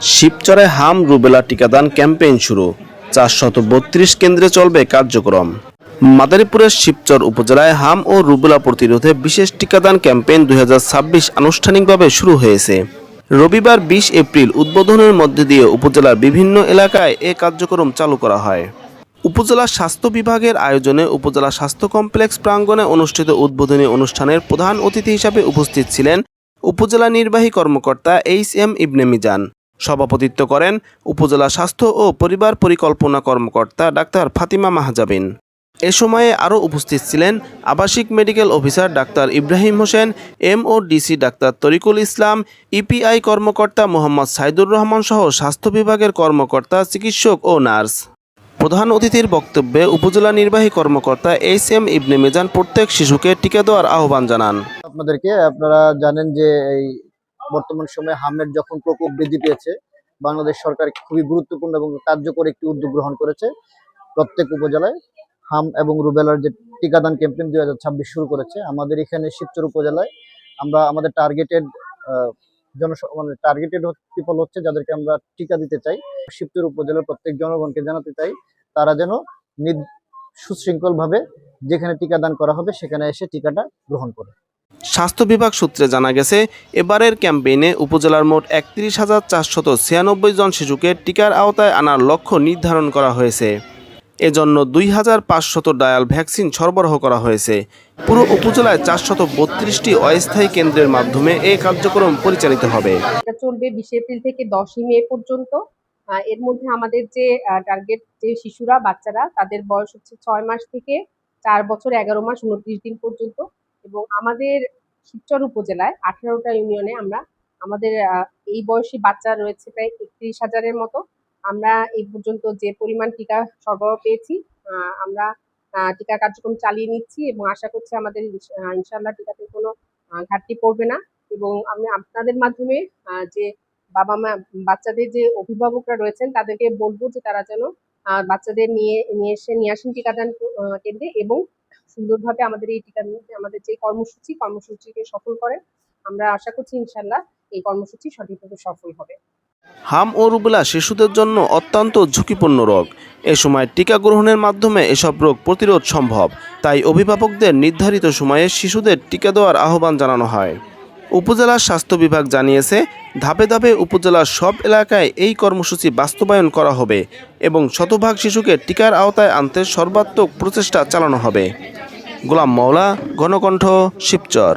শিবচরে হাম রুবেলা টিকাদান ক্যাম্পেইন শুরু। ৪৩২ কেন্দ্রে চলবে কার্যক্রম। মাদারীপুরের শিবচর উপজেলায় হাম ও রুবেলা প্রতিরোধে বিশেষ টিকাদান ক্যাম্পেইন ২০২৬ আনুষ্ঠানিকভাবে শুরু হয়েছে। রবিবার ২০ এপ্রিল উদ্বোধনের মধ্যে দিয়ে উপজেলার বিভিন্ন এলাকায় এ কার্যক্রম চালু করা হয়। উপজেলা স্বাস্থ্য বিভাগের আয়োজনে উপজেলা স্বাস্থ্য কমপ্লেক্স প্রাঙ্গণে অনুষ্ঠিত উদ্বোধনী অনুষ্ঠানের প্রধান অতিথি হিসাবে উপস্থিত ছিলেন উপজেলা নির্বাহী কর্মকর্তা এইচ.এম. ইবনে মিজান। সভাপতিত্ব করেন উপজেলা স্বাস্থ্য ও পরিবার পরিকল্পনা কর্মকর্তা ডাক্তার ফাতিমা মাহজাবিন। এ সময়ে আরও উপস্থিত ছিলেন আবাসিক মেডিকেল অফিসার ডাক্তার ইব্রাহিম হোসেন, এমওডিসি ডাক্তার তরিকুল ইসলাম, ইপিআই কর্মকর্তা মোহাম্মদ সাইদুর রহমান সহ স্বাস্থ্য বিভাগের কর্মকর্তা, চিকিৎসক ও নার্স। প্রধান অতিথির বক্তব্যে উপজেলা নির্বাহী কর্মকর্তা এইচ.এম. ইবনে মিজান প্রত্যেক শিশুকে টিকা দেওয়ার আহ্বান জানান। আপনারা জানেন যে এই বর্তমান সময়ে হামের যখন প্রকোপ বৃদ্ধি পেয়েছে, বাংলাদেশ সরকার খুবই গুরুত্বপূর্ণ এবং কার্যকর একটি উদ্যোগ গ্রহণ করেছে। প্রত্যেক উপজেলায় হাম এবং রুবেলার যে টিকাদান ক্যাম্পেইন ২০২৬ শুরু করেছে। আমাদের এখানে শিবচর উপজেলায় আমরা আমাদের টার্গেটেড পিপল হচ্ছে যাদেরকে আমরা টিকা দিতে চাই। শিবচর উপজেলার প্রত্যেক জনগণকে জানাতে চাই তারা যেন সুশৃঙ্খলভাবে যেখানে টিকাদান করা হবে সেখানে এসে টিকাটা গ্রহণ করে। স্বাস্থ্য বিভাগ সূত্রে জানা গেছে, এবারের ক্যাম্পেইনে উপজেলার মোট ৩১,৪৯৬ জন শিশুকে টিকার আওতায় আনার লক্ষ্য নির্ধারণ করা হয়েছে। এজন্য ২,৫০০ ডায়াল ভ্যাকসিন সরবরাহ করা হয়েছে। পুরো উপজেলায় ৪৩২টি অস্থায়ী কেন্দ্রের মাধ্যমে এই কার্যক্রম পরিচালিত হবে। এটা চলবে ২০ এপ্রিল থেকে ১০ই মে পর্যন্ত। এর মধ্যে আমাদের যে টার্গেট যে শিশুরা, বাচ্চারা, তাদের বয়স হচ্ছে ৬ মাস থেকে ৪ বছর ১১ মাস ২৯ দিন পর্যন্ত। এবং আমাদের শিবচর উপজেলায় ১৮টা ইউনিয়নে আমাদের এই বয়সী বাচ্চা রয়েছে প্রায় ৩১,০০০-এর মতো। আমরা এই পর্যন্ত যে পরিমাণ টিকা সরবরাহ পেয়েছি, আমরা টিকা কার্যক্রম চালিয়ে নিচ্ছি এবং আশা করছি আমাদের ইনশাআল্লাহ টিকাতে কোনো ঘাটতি পড়বে না। এবং আমি আপনাদের মাধ্যমে যে বাবা মা, বাচ্চাদের যে অভিভাবকরা রয়েছেন তাদেরকে বলবো যে তারা যেন বাচ্চাদের নিয়ে আসেন টিকাদান কেন্দ্রে এবং সুন্দরভাবে আমাদের এই আমাদের যে কর্মসূচিকে সফল করে। আমরা আশা করছি ইনশাআল্লাহ এই কর্মসূচি সঠিকভাবে সফল হবে। হাম ও রুবেলা শিশুদের জন্য অত্যন্ত ঝুঁকিপূর্ণ রোগ। এ সময় টিকা গ্রহণের মাধ্যমে এসব রোগ প্রতিরোধ সম্ভব। তাই অভিভাবকদের নির্ধারিত সময়ে শিশুদের টিকা দেওয়ার আহ্বান জানানো হয়। উপজেলার স্বাস্থ্য বিভাগ জানিয়েছে, ধাপে ধাপে উপজেলার সব এলাকায় এই কর্মসূচি বাস্তবায়ন করা হবে এবং শতভাগ শিশুকে টিকার আওতায় আনতে সর্বাত্মক প্রচেষ্টা চালানো হবে। গোলাম মাওলা, গণকণ্ঠ, শিবচর।